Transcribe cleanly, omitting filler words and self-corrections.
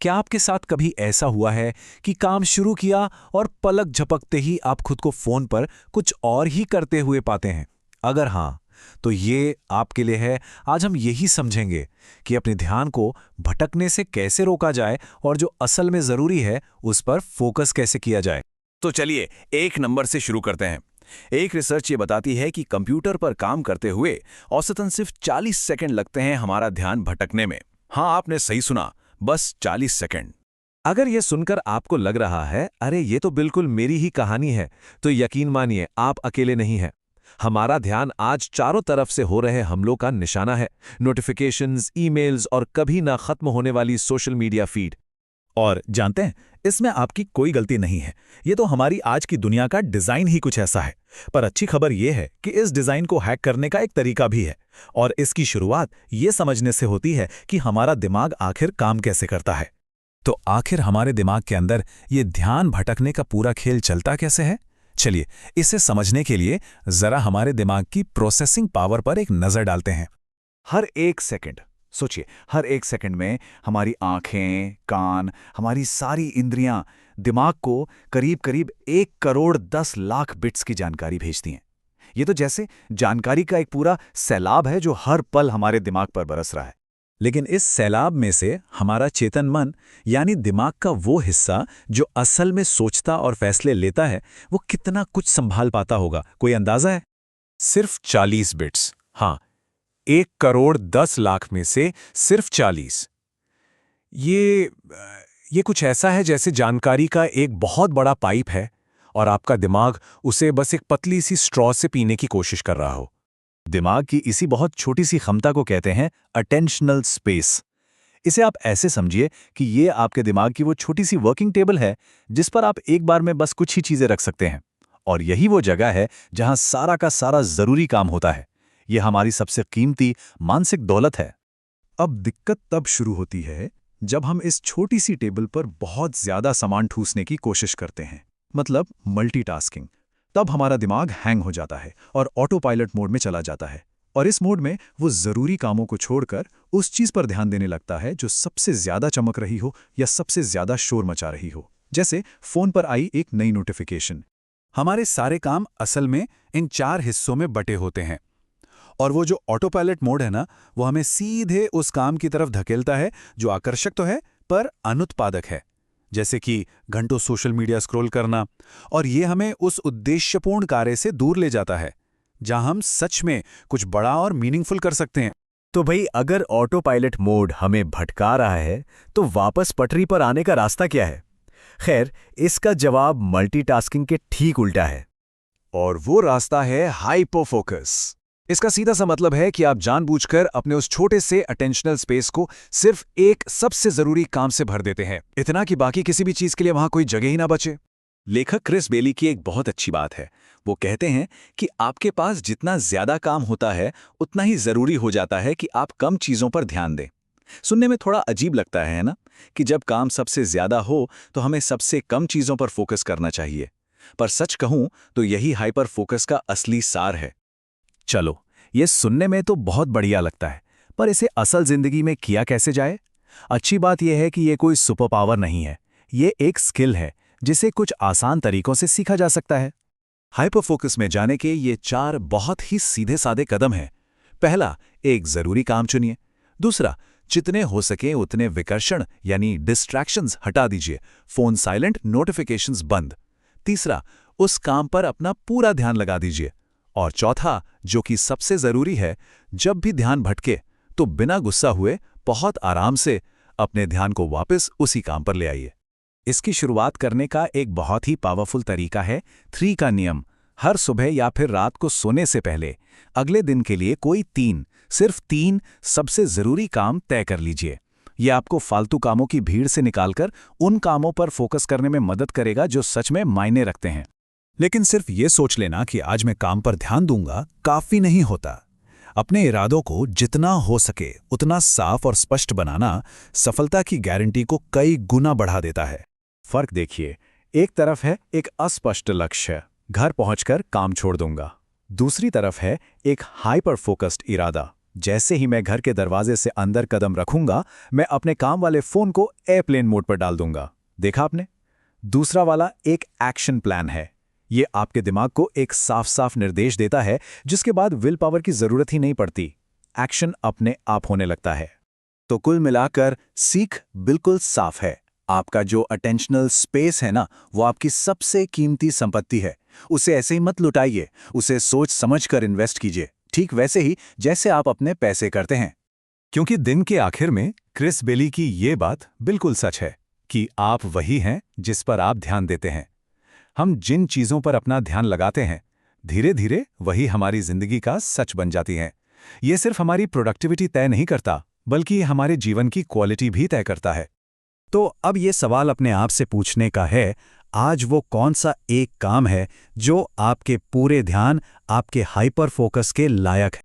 क्या आपके साथ कभी ऐसा हुआ है कि काम शुरू किया और पलक झपकते ही आप खुद को फोन पर कुछ और ही करते हुए पाते हैं? अगर हाँ, तो ये आपके लिए है। आज हम यही समझेंगे कि अपने ध्यान को भटकने से कैसे रोका जाए और जो असल में जरूरी है उस पर फोकस कैसे किया जाए। तो चलिए एक नंबर से शुरू करते हैं। एक रिसर्च ये बताती है कि कंप्यूटर पर काम करते हुए औसतन सिर्फ 40 सेकंड लगते हैं हमारा ध्यान भटकने में। हाँ, आपने सही सुना, बस 40 सेकंड। अगर ये सुनकर आपको लग रहा है अरे ये तो बिल्कुल मेरी ही कहानी है, तो यकीन मानिए आप अकेले नहीं हैं। हमारा ध्यान आज चारों तरफ से हो रहे हमलों का निशाना है। नोटिफिकेशंस, ईमेल्स और कभी ना खत्म होने वाली सोशल मीडिया फीड। और जानते हैं, इसमें आपकी कोई गलती नहीं है। ये तो हमारी आज की दुनिया का डिजाइन ही कुछ ऐसा है। पर अच्छी खबर यह है कि इस डिजाइन को हैक करने का एक तरीका भी है, और इसकी शुरुआत ये समझने से होती है कि हमारा दिमाग आखिर काम कैसे करता है। तो आखिर हमारे दिमाग के अंदर ये ध्यान भटकने का पूरा खेल चलता कैसे है? चलिए इसे समझने के लिए जरा हमारे दिमाग की प्रोसेसिंग पावर पर एक नजर डालते हैं। हर एक सेकंड, सोचिए, हर एक सेकंड में हमारी आंखें, कान, हमारी सारी इंद्रियां दिमाग को करीब करीब 1 करोड़ 10 लाख बिट्स की जानकारी भेजती हैं। ये तो जैसे जानकारी का एक पूरा सैलाब है जो हर पल हमारे दिमाग पर बरस रहा है। लेकिन इस सैलाब में से हमारा चेतन मन, यानी दिमाग का वो हिस्सा जो असल में सोचता और फैसले लेता है, वो कितना कुछ संभाल पाता होगा, कोई अंदाजा है? सिर्फ 40 बिट्स। हाँ, 1 करोड़ 10 लाख में से सिर्फ 40। ये कुछ ऐसा है जैसे जानकारी का एक बहुत बड़ा पाइप है और आपका दिमाग उसे बस एक पतली सी स्ट्रॉ से पीने की कोशिश कर रहा हो। दिमाग की इसी बहुत छोटी सी क्षमता को कहते हैं अटेंशनल स्पेस। इसे आप ऐसे समझिए कि ये आपके दिमाग की वो छोटी सी वर्किंग टेबल है जिस पर आप एक बार में बस कुछ ही चीजें रख सकते हैं, और यही वो जगह है जहां सारा का सारा जरूरी काम होता है। ये हमारी सबसे कीमती मानसिक दौलत है। अब दिक्कत तब शुरू होती है जब हम इस छोटी सी टेबल पर बहुत ज्यादा सामान ठूसने की कोशिश करते हैं, मतलब मल्टीटास्किंग। तब हमारा दिमाग हैंग हो जाता है और ऑटो पायलट मोड में चला जाता है, और इस मोड में वो जरूरी कामों को छोड़कर उस चीज पर ध्यान देने लगता है जो सबसे ज्यादा चमक रही हो या सबसे ज्यादा शोर मचा रही हो। जैसे फोन पर आई एक नई नोटिफिकेशन। हमारे सारे काम असल में इन 4 हिस्सों में बटे होते हैं, और वो जो ऑटो पायलट मोड है ना, वो हमें सीधे उस काम की तरफ धकेलता है जो आकर्षक तो है पर अनुत्पादक है, जैसे कि घंटों सोशल मीडिया स्क्रॉल करना। और ये हमें उस उद्देश्यपूर्ण कार्य से दूर ले जाता है जहां हम सच में कुछ बड़ा और मीनिंगफुल कर सकते हैं। तो भाई, अगर ऑटो पायलट मोड हमें भटका रहा है तो वापस पटरी पर आने का रास्ता क्या है? खैर, इसका जवाब मल्टीटास्किंग के ठीक उल्टा है, और वो रास्ता है हाइपर फोकस। इसका सीधा सा मतलब है कि आप जानबूझकर अपने उस छोटे से अटेंशनल स्पेस को सिर्फ एक सबसे जरूरी काम से भर देते हैं, इतना कि बाकी किसी भी चीज के लिए वहां कोई जगह ही ना बचे। लेखक क्रिस बेली की एक बहुत अच्छी बात है। वो कहते हैं कि आपके पास जितना ज्यादा काम होता है उतना ही जरूरी हो जाता है कि आप कम चीजों पर ध्यान दें। सुनने में थोड़ा अजीब लगता है ना, कि जब काम सबसे ज्यादा हो तो हमें सबसे कम चीजों पर फोकस करना चाहिए। पर सच कहूं तो यही हाइपर फोकस का असली सार है। चलो, ये सुनने में तो बहुत बढ़िया लगता है, पर इसे असल जिंदगी में किया कैसे जाए? अच्छी बात यह है कि ये कोई सुपर पावर नहीं है, ये एक स्किल है जिसे कुछ आसान तरीकों से सीखा जा सकता है। हाइपर फोकस में जाने के ये 4 बहुत ही सीधे सादे कदम हैं। पहला, एक जरूरी काम चुनिए। दूसरा, जितने हो सके उतने विकर्षण यानी डिस्ट्रैक्शंस हटा दीजिए, फोन साइलेंट, नोटिफिकेशंस बंद। तीसरा, उस काम पर अपना पूरा ध्यान लगा दीजिए। और चौथा, जो कि सबसे जरूरी है, जब भी ध्यान भटके तो बिना गुस्सा हुए बहुत आराम से अपने ध्यान को वापस उसी काम पर ले आइए। इसकी शुरुआत करने का एक बहुत ही पावरफुल तरीका है 3 का नियम। हर सुबह या फिर रात को सोने से पहले अगले दिन के लिए कोई 3, सिर्फ 3 सबसे जरूरी काम तय कर लीजिए। ये आपको फालतू कामों की भीड़ से निकालकर उन कामों पर फोकस करने में मदद करेगा जो सच में मायने रखते हैं। लेकिन सिर्फ ये सोच लेना कि आज मैं काम पर ध्यान दूंगा काफी नहीं होता। अपने इरादों को जितना हो सके उतना साफ और स्पष्ट बनाना सफलता की गारंटी को कई गुना बढ़ा देता है। फर्क देखिए, एक तरफ है एक अस्पष्ट लक्ष्य, घर पहुंचकर काम छोड़ दूंगा। दूसरी तरफ है एक हाइपर फोकस्ड इरादा, जैसे ही मैं घर के दरवाजे से अंदर कदम रखूंगा, मैं अपने काम वाले फोन को एयरप्लेन मोड पर डाल दूंगा। देखा आपने? दूसरा वाला एक एक्शन प्लान है। ये आपके दिमाग को एक साफ साफ निर्देश देता है, जिसके बाद विल पावर की जरूरत ही नहीं पड़ती। एक्शन अपने आप होने लगता है। तो कुल मिलाकर सीख बिल्कुल साफ है। आपका जो अटेंशनल स्पेस है ना, वो आपकी सबसे कीमती संपत्ति है। उसे ऐसे ही मत लुटाइए, उसे सोच समझकर इन्वेस्ट कीजिए, ठीक वैसे ही जैसे आप अपने पैसे करते हैं। क्योंकि दिन के आखिर में क्रिस बेली की ये बात बिल्कुल सच है कि आप वही हैं जिस पर आप ध्यान देते हैं। हम जिन चीजों पर अपना ध्यान लगाते हैं, धीरे धीरे वही हमारी जिंदगी का सच बन जाती हैं। ये सिर्फ हमारी प्रोडक्टिविटी तय नहीं करता, बल्कि हमारे जीवन की क्वालिटी भी तय करता है। तो अब ये सवाल अपने आप से पूछने का है, आज वो कौन सा एक काम है जो आपके पूरे ध्यान, आपके हाइपर फोकस के लायक है?